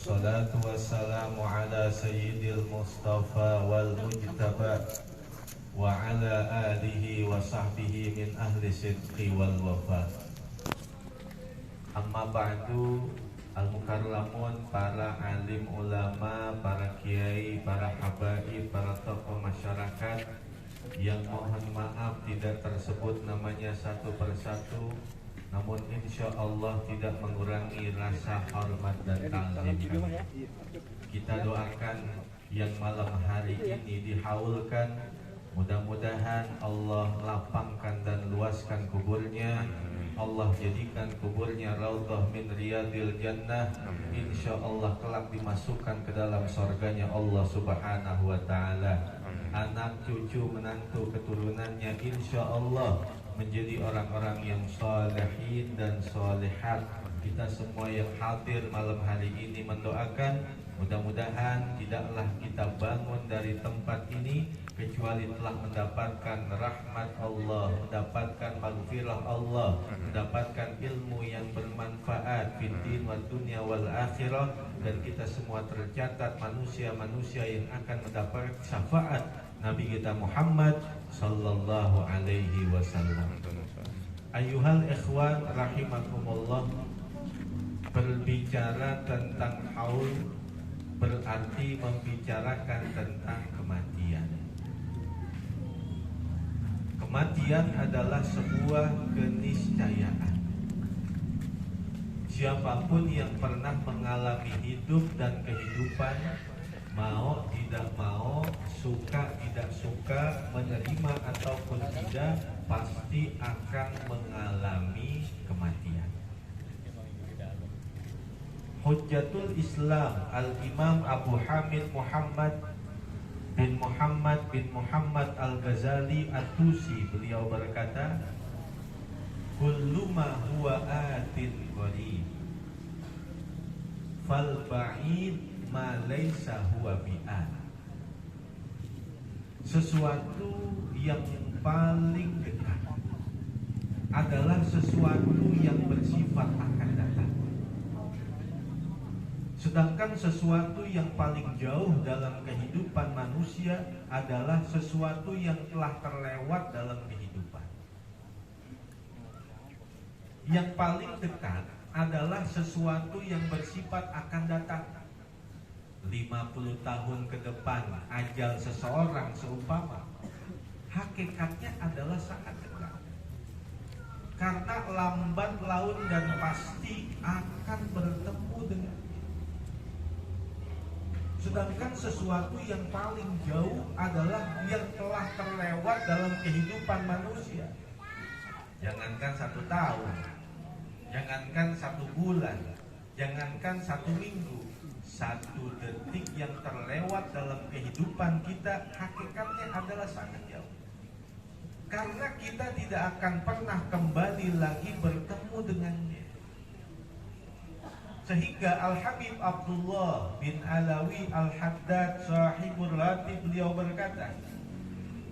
والصلاة والسلام على سيد المصطفى والمجتبى وعلى آله وصحبه من أهل الصدق والوفاء. Amma ba'du, al-mukarramun, para alim ulama, para kiai, para habaib, para tokoh masyarakat yang mohon maaf tidak tersebut namanya satu persatu, namun insya Allah tidak mengurangi rasa hormat dan ta'zim kami. Kita doakan yang malam hari ini dihaulkan, mudah-mudahan Allah lapangkan dan luaskan kuburnya, Allah jadikan kuburnya raudhah min riyadil jannah. Insya Allah kelak dimasukkan ke dalam surganya Allah subhanahu wa ta'ala. Anak, cucu, menantu, keturunannya insya Allah menjadi orang-orang yang salihin dan salihat. Kita semua yang hadir malam hari ini mendoakan, mudah-mudahan tidaklah kita bangun dari tempat ini kecuali telah mendapatkan rahmat Allah, mendapatkan maghfirah Allah, mendapatkan ilmu yang bermanfaat fid din wad dunya wal akhirah, dan kita semua tercatat manusia-manusia yang akan mendapat syafaat Nabi kita Muhammad sallallahu alaihi wasallam. Ayuhal ikhwan rahimakumullah, berbicara tentang haul berarti membicarakan tentang kematian. Kematian adalah sebuah keniscayaan. Siapapun yang pernah mengalami hidup dan kehidupan, mau tidak mau, suka tidak suka, menerima ataupun tidak, pasti akan mengalami kematian. Hujjatul Islam Al-Imam Abu Hamid Muhammad bin Muhammad Al-Ghazali At-Tusi, beliau berkata, kullu ma huwa atin qarib fal ba'id ma laysa huwa bi'at. Sesuatu yang paling dekat adalah sesuatu yang bersifat akan datang. Sedangkan sesuatu yang paling jauh dalam kehidupan manusia adalah sesuatu yang telah terlewat dalam kehidupan. Yang paling dekat adalah sesuatu yang bersifat akan datang. 50 tahun ke depan ajal seseorang seumpama, hakikatnya adalah sangat dekat. Karena lambat laun dan pasti akan bertemu dengan. Sedangkan sesuatu yang paling jauh adalah yang telah terlewat dalam kehidupan manusia. Jangankan 1 tahun, jangankan 1 bulan, jangankan 1 minggu, 1 detik yang terlewat dalam kehidupan kita hakikatnya adalah sangat jauh. Karena kita tidak akan pernah kembali lagi bertemu dengannya. Sehingga Al-Habib Abdullah bin Alawi Al-Haddad sahibur ratib, beliau berkata,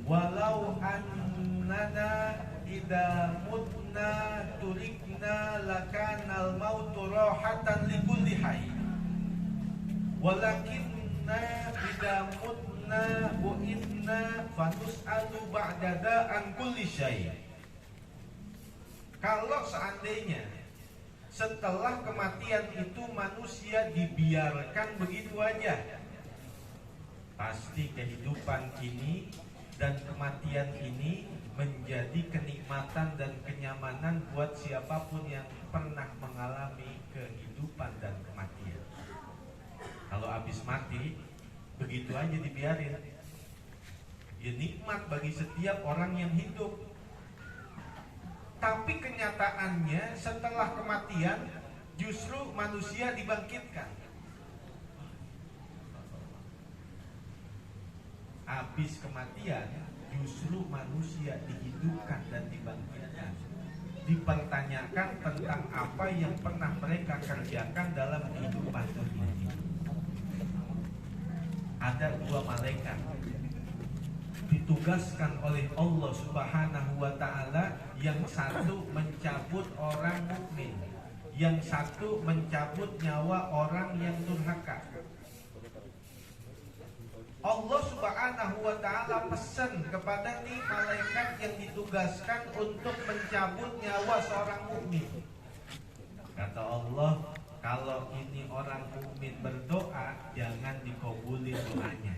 walau annana idza mutna turikna lakanal mautu rahatan likulli hayy walakinna idza mutna bu'idna fanus'alu ba'dada an kulli syai'. Kalau seandainya setelah kematian itu manusia dibiarkan begitu aja, pasti kehidupan ini dan kematian ini menjadi kenikmatan dan kenyamanan buat siapapun yang pernah mengalami kehidupan dan kematian. Kalau habis mati, begitu aja dibiarin, ya nikmat bagi setiap orang yang hidup. Tapi kenyataannya setelah kematian justru manusia dibangkitkan. Habis kematian justru manusia dihidupkan dan dibangkitkan. Dipertanyakan tentang apa yang pernah mereka kerjakan dalam kehidupan dunia ini. Ada 2 malaikat ditugaskan oleh Allah Subhanahu wa ta'ala. Yang satu mencabut orang mukmin, yang satu mencabut nyawa orang yang durhaka. Allah Subhanahu wa ta'ala pesan kepada nih malaikat yang ditugaskan untuk mencabut nyawa seorang mukmin. Kata Allah, kalau ini orang mukmin berdoa, jangan dikabulin doanya.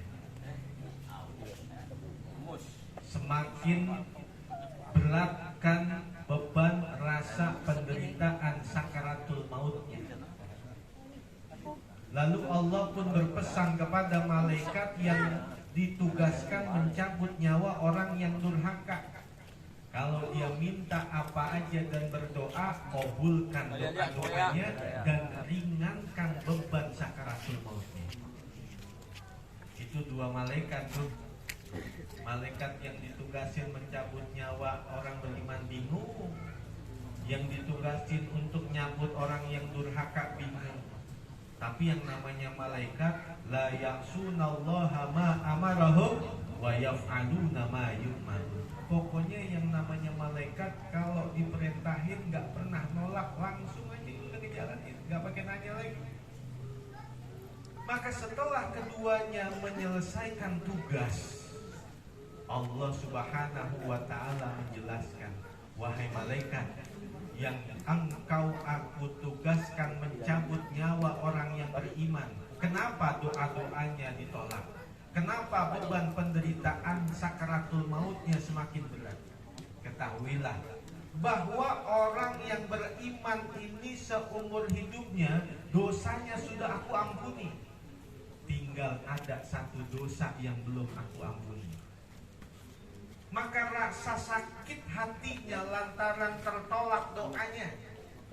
Semakin beratkan beban rasa penderitaan sakaratul mautnya. Lalu Allah pun berpesan kepada malaikat yang ditugaskan mencabut nyawa orang yang durhaka. Kalau dia minta apa aja dan berdoa, kabulkan doa-doanya dan ringankan beban sakaratul mautnya. Itu dua malaikat tuh. Malaikat yang ditugasin mencabut nyawa orang beriman bingung, yang ditugasin untuk nyabut orang yang durhaka bingung. Tapi yang namanya malaikat la ya'sunallaha ma amarahum wa yaf'aluna ma yu'marun. Pokoknya yang namanya malaikat kalau diperintahin nggak pernah nolak, langsung aja udah dijalanin, nggak pakai nanya lagi. Maka setelah keduanya menyelesaikan tugas, Allah Subhanahu wa ta'ala menjelaskan, wahai malaikat yang engkau aku tugaskan mencabut nyawa orang yang beriman, kenapa doa-doanya ditolak? Kenapa beban penderitaan sakaratul mautnya semakin berat? Ketahuilah bahwa orang yang beriman ini seumur hidupnya dosanya sudah aku ampuni. Tinggal ada satu dosa yang belum aku ampuni. Maka rasa sakit hatinya lantaran tertolak doanya,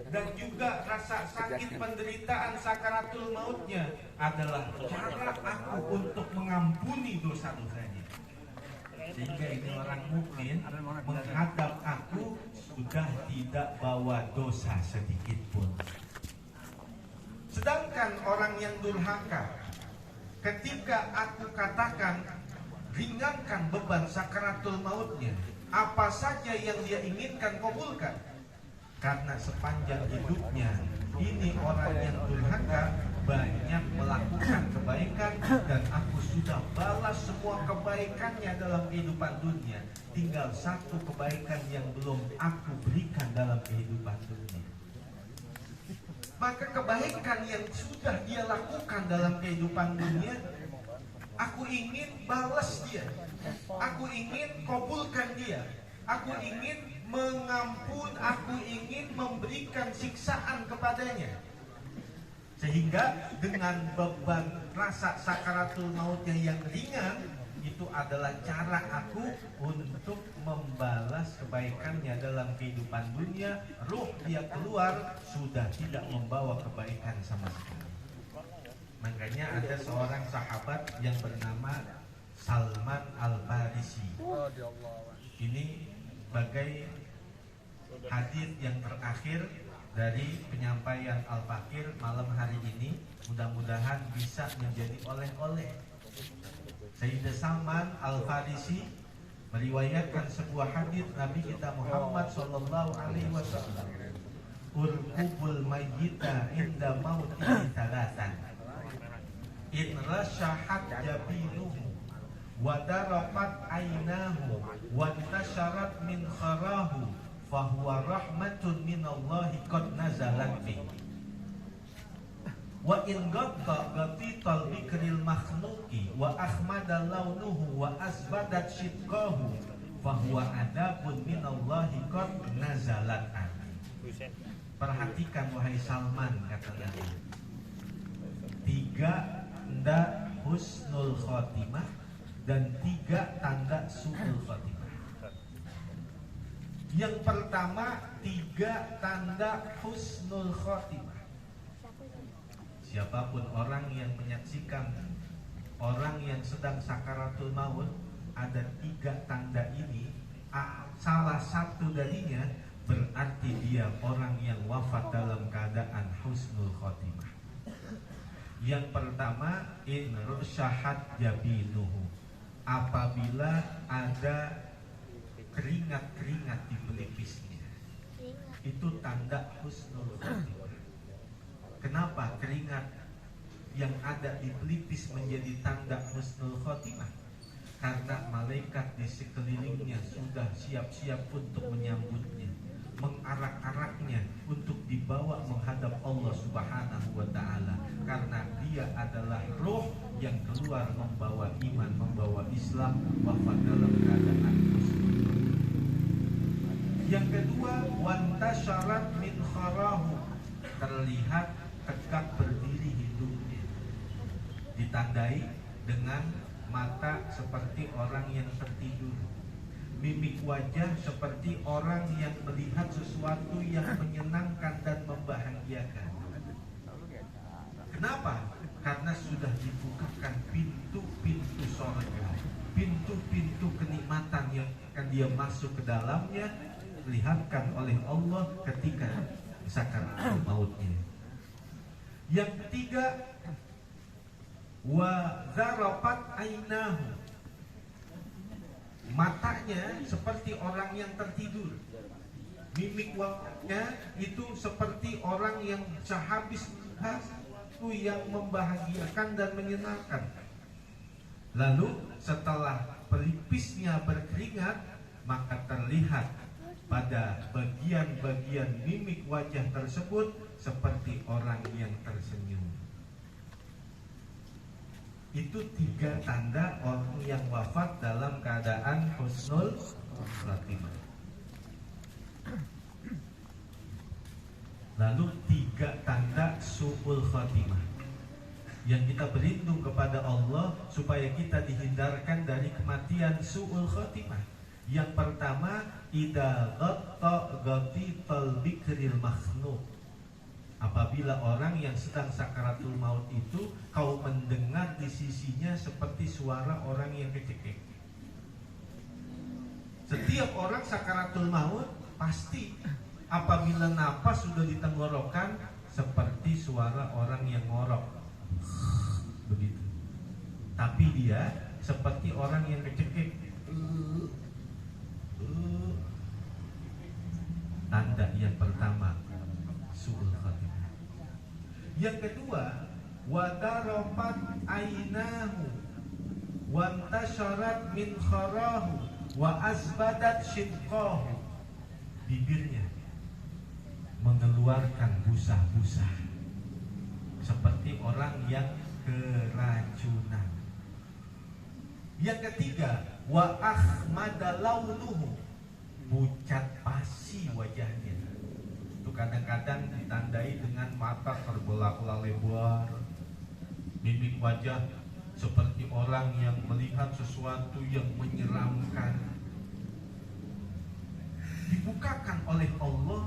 dan juga rasa sakit penderitaan sakaratul mautnya adalah cara aku untuk mengampuni dosa-dosanya. Sehingga ini orang mukmin menghadap aku sudah tidak bawa dosa sedikit pun. Sedangkan orang yang durhaka, ketika aku katakan ringankan beban sakaratul mautnya, apa saja yang dia inginkan kabulkan. Karena sepanjang hidupnya ini orang yang durhaka banyak melakukan kebaikan, dan aku sudah balas semua kebaikannya dalam kehidupan dunia. Tinggal satu kebaikan yang belum aku berikan dalam kehidupan dunia. Maka kebaikan yang sudah dia lakukan dalam kehidupan dunia, aku ingin balas dia, aku ingin kabulkan dia, aku ingin mengampun, aku ingin memberikan siksaan kepadanya. Sehingga dengan beban rasa sakaratul mautnya yang ringan, itu adalah cara aku untuk membalas kebaikannya dalam kehidupan dunia. Ruh dia keluar sudah tidak membawa kebaikan sama sekali. Makanya ada seorang sahabat yang bernama Salman Al-Farisi. Ini sebagai hadis yang terakhir dari penyampaian Al-Fakir malam hari ini. Mudah-mudahan bisa menjadi oleh-oleh. Sayyidina Salman Al-Farisi meriwayatkan sebuah hadis Nabi kita Muhammad sallallahu alaihi wasallam. Urqubul mayyita inda mautihi thalathan. In rasyahat jabinuhu wa darafat aynahu wa tasharat min kharahu fahuwa rahmatun minallahi qad nazalat bihi. Wa in ghatta ghatital bikril makhluqi wa ahmada launuhu wa asbadat shidqahu fahuwa adabun minallahi qad nazalat bihi. Perhatikan wahai Salman, kata Nabi, 3 tanda husnul khotimah dan 3 tanda su'ul khotimah. Yang pertama, 3 tanda husnul khotimah. Siapapun orang yang menyaksikan orang yang sedang sakaratul maut, ada 3 tanda ini, salah satu darinya berarti dia orang yang wafat dalam keadaan husnul khotimah. Yang pertama, in rusyahat jabinuhu, apabila ada keringat-keringat di pelipisnya, itu tanda husnul khotimah. Kenapa keringat yang ada di pelipis menjadi tanda husnul khotimah? Karena malaikat di sekelilingnya sudah siap-siap untuk menyambutnya, mengarak-araknya untuk dibawa menghadap Allah Subhanahu wa Ta'ala, karena dia adalah roh yang keluar membawa iman, membawa Islam, wafat dalam keadaan husnul. Yang kedua, wantasyarat min kharahu, terlihat tegak berdiri hidupnya, ditandai dengan mata seperti orang yang tertidur, mimik wajah seperti orang yang melihat sesuatu yang menyenangkan dan membahagiakan. Kenapa? Karena sudah dibukakan pintu-pintu surga, pintu-pintu kenikmatan yang akan dia masuk ke dalamnya, dilihatkan oleh Allah ketika sakaratul mautnya. Yang ketiga, wa zarafat ainahu, matanya seperti orang yang tertidur, mimik wajahnya itu seperti orang yang sehabis sesuatu yang membahagiakan dan menyenangkan. Lalu setelah pelipisnya berkeringat, maka terlihat pada bagian-bagian mimik wajah tersebut seperti orang yang tersenyum. Itu 3 tanda orang yang wafat dalam keadaan husnul khotimah. Lalu 3 tanda su'ul khotimah yang kita berlindung kepada Allah supaya kita dihindarkan dari kematian su'ul khotimah. Yang pertama, idza ghatta ghatital bikril makhnuk, apabila orang yang sedang sakaratul maut itu kau mendengar di sisinya seperti suara orang yang kecekek. Setiap orang sakaratul maut pasti apabila napas sudah di tenggorokan seperti suara orang yang ngorok, begitu. Tapi dia seperti orang yang kecekek. Tanda yang pertama su'ul khotimah. Yang kedua, wadarafat ainahu wantasyarat min kharahu wa asbadat shidqahu, bibirnya mengeluarkan busa-busa seperti orang yang keracunan. Yang ketiga, wa akhmada launuhu, pucat pasi wajahnya. Itu kadang-kadang ditandai dengan mata terbelah-belah lebar, mimik wajah seperti orang yang melihat sesuatu yang menyeramkan. Dibukakan oleh Allah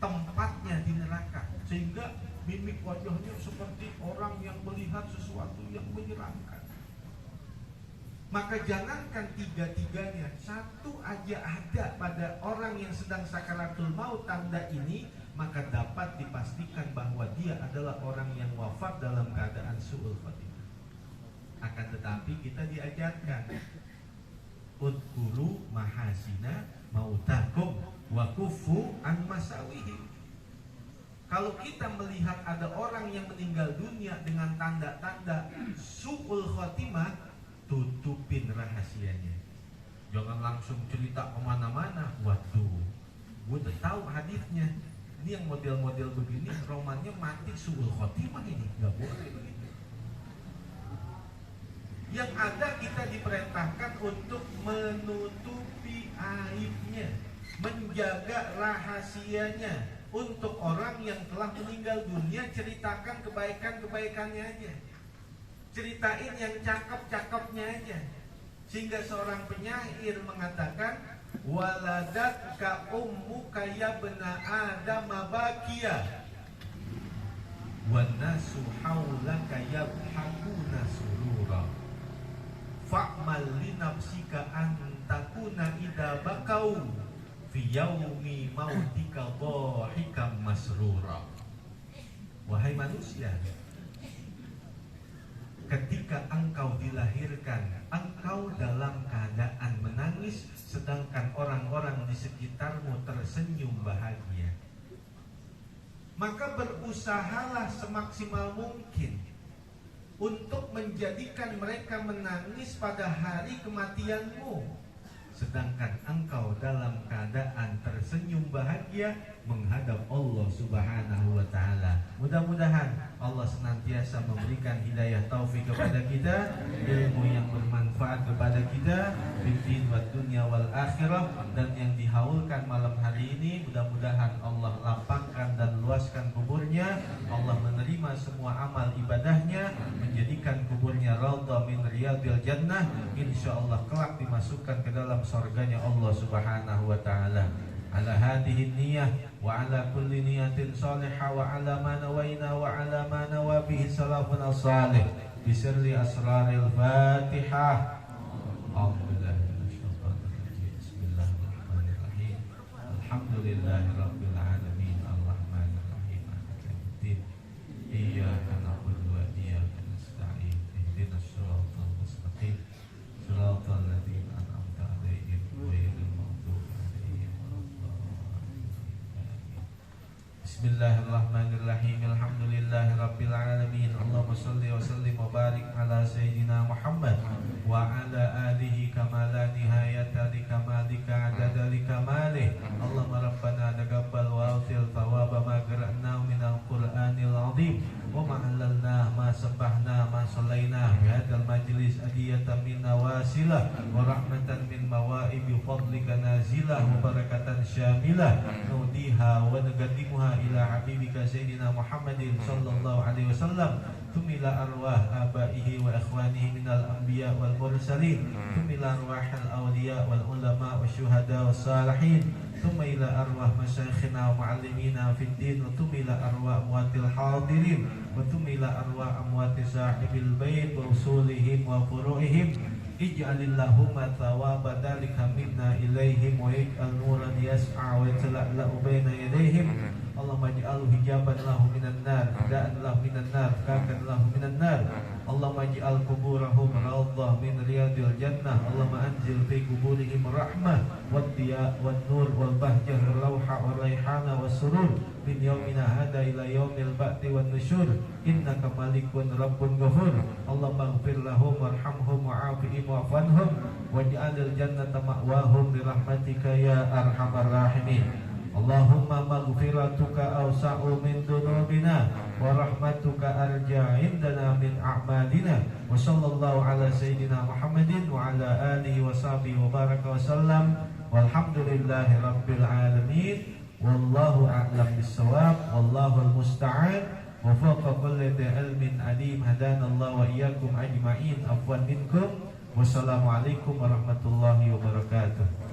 tempatnya di neraka, sehingga mimik wajahnya seperti orang yang melihat sesuatu yang menyeramkan. Maka jangankan 3-tiganya, satu aja ada pada orang yang sedang sakaratul maut tanda ini, maka dapat dipastikan bahwa dia adalah orang yang wafat dalam keadaan su'ul khotimah. Akan tetapi kita diajarkan, udhkuru mahasina mautakum wa kufu an masawihi. Kalau kita melihat ada orang yang meninggal dunia dengan tanda-tanda su'ul khotimah, tutupin rahasianya. Jangan langsung cerita kemana-mana. Waduh, gue udah tahu hadisnya. Ini yang model-model begini romannya mati su'ul khotimah, ini nggak boleh begitu. Yang ada kita diperintahkan untuk menutupi aibnya, menjaga rahasianya. Untuk orang yang telah meninggal dunia, ceritakan kebaikan-kebaikannya aja, ceritain yang cakep-cakepnya aja. Sehingga seorang penyair mengatakan, waladatka ummuka yabna adam bakiya wan nasu haulaka yadhakuna surura fa'mal li nafsika an takuna idza bakau fi yaumi mautika dhahikam masrura. Wahai manusia, ketika engkau dilahirkan, engkau dalam keadaan menangis, sedangkan orang-orang di sekitarmu tersenyum bahagia. maka berusahalah semaksimal mungkin untuk menjadikan mereka menangis pada hari kematianmu, sedangkan engkau dalam keadaan tersenyum bahagia menghadap Allah Subhanahu wa Ta'ala. Mudah-mudahan Allah senantiasa memberikan hidayah taufik kepada kita, ilmu yang bermanfaat kepada kita, fiddin wa dunya wal akhirah. Dan yang dihaulkan malam hari ini, mudah-mudahan Allah lapangkan dan luaskan kuburnya, Allah menerima semua amal ibadahnya, menjadikan kuburnya raudhah min riyadil jannah, insyaallah kelak dimasukkan ke dalam surganya Allah Subhanahu wa Ta'ala. Ala hadhihi niyyah wa ala kulli niyatin salihah wa ala ma nawaina wa ala ma nawa bihi salafun salih bi sirri asraril Fatihah. Bismillahirrahmanirrahim. Alhamdulillahirabbil alamin arrahmanir rahim maliki yaumiddin. Iyyaka na'budu wa iyyaka nasta'in. Ihdinas siratal mustaqim. Siratal ladzina an'amta 'alaihim ghairil maghdubi 'alaihim waladdallin. Bismillahirrahmanirrahim. Alhamdulillahirabbil alamin. Allahumma shalli wa sallim wa barik ala sayyidina Muhammad wa ala alihi kama la nihayata li kamalika adada li kamalih. Allahumma rabbana taqabbal wa atil thawaba ma qara'na minal qur'anil azim wa ma 'allalna ma sabbahna ma sallaina bi hadzal majlis adiyatan min nawasilah wa rahmatan min mawaibi fadlika nazilah wa barakatan syamilah nudiha wa naqaddimuha ila habibika sayyidina Muhammadin sallallahu alaihi wasallam tumila arwah abaihi wa ikhwanihi minal anbiya wal mursalin tumila arwahal awliya wal ulama wa syuhada was salihin tumila arwah masyayikhina wa muallimina fid din wa tumila arwah amwatil hadirin wa tumila arwah amwati sahibil bait wa usulihim wa furu'ihim ij'alillahumma thawaba dalika minna ilaihim wa ij'al nuran yas'a wa yatala'la'u baina yadayhim. Allahumma ij'alhu hijaban lahu minan nar, da'an lahu minan nar, kakan lahu minan nar. Allahumma ij'al kuburahum raudhah min riyadil jannah. Allahumma anzil fi kuburihim rahmah wad diya wad nur wal bahjah wal rawha wal raihana was surur min yaumina hada ila yaumil ba'ti wan nusyur. Innaka malikun rabbun ghafur. Allahumma ighfir lahum warhamhum wa'afihim wa'fanhum waj'alil jannata ma'wahum bi rahmatika ya arhamar rahimin. Allahumma maghfiratuka awsa'u min dunubina wa rahmatuka arja indana min a'malina. Wa sallallahu ala sayyidina Muhammadin wa ala alihi wa sahbihi wa baraka wa sallam. Walhamdulillahi rabbil alamin. Wallahu a'lam bissawab. Wallahu al-musta'an. Wa fawqa kulli dhi ilmin alim. Hadanallahu wa iyyakum ajma'in. Afwan minkum. Wassalamualaikum warahmatullahi wabarakatuh.